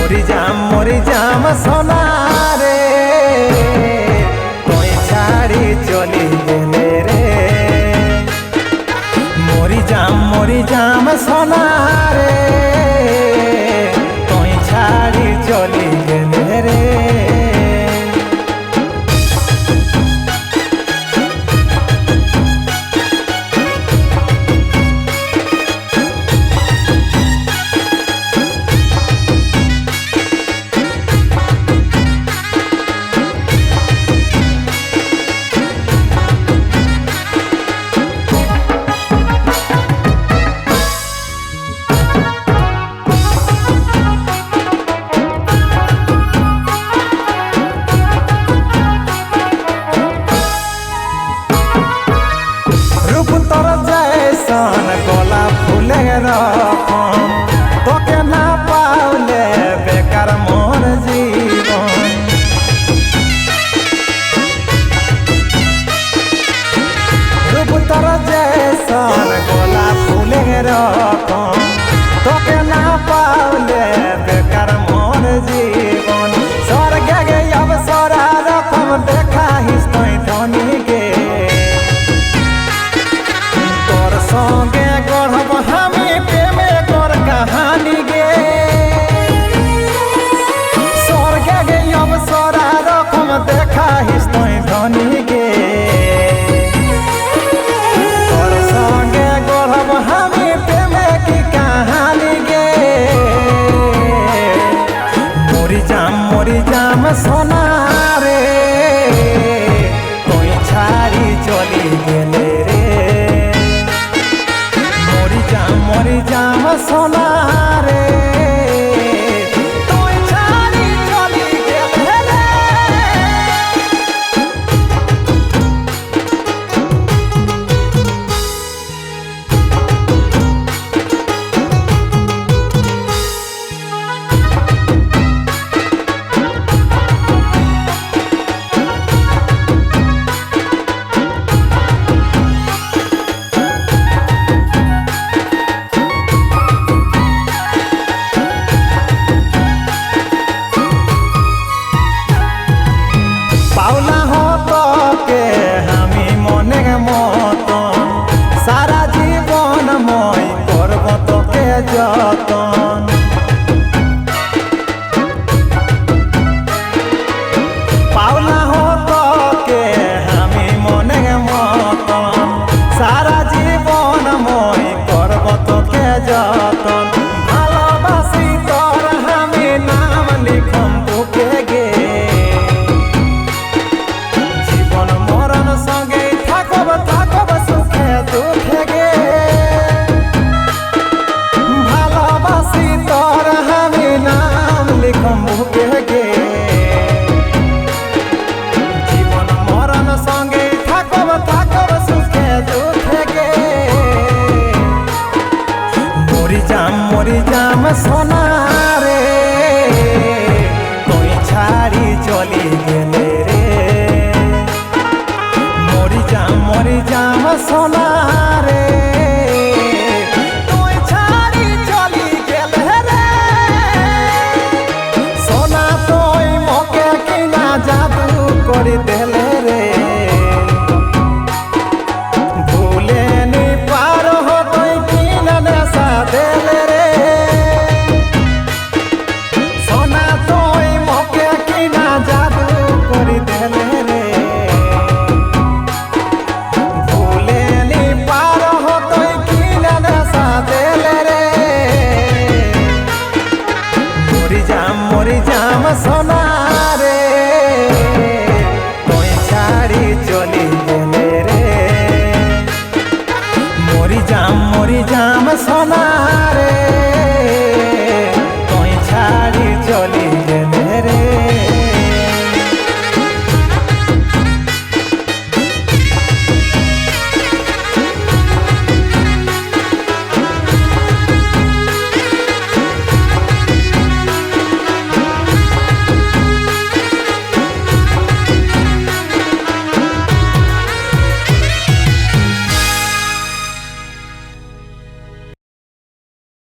মরি যাম সোনারে তুই ছাড়ি চলি গেলে রে মরি যাম সোনারে তুই ছাড়ি চলি গেলে রে তোর জैसन গোলাপ ফুলের রকম তোকে না পাওলে বেকার মোর জীবন রূপ তোর जैसन গোলাপ ফুলের রকম তোকে না পাওলে বেকার মোর জীবন স্বর্গে গে অবসরা রকম দেখাহিস তুই ধনীকে संगे गढ़ब हमें प्रेमे कर कहानी गे स्वर्गे गे अवसरा रकम देखा हिस तुई धनी गे तोर संगे गढ़ब हमें प्रेमे की कहानी गे मरी जाम सोना रे तुई छाड़ी चली गेले रे मरी जाम सोना रे तुई छाड़ी चली गेले रे पावला हो तो के हमी मने मतन सारा जीवन मैं करब तो के जतन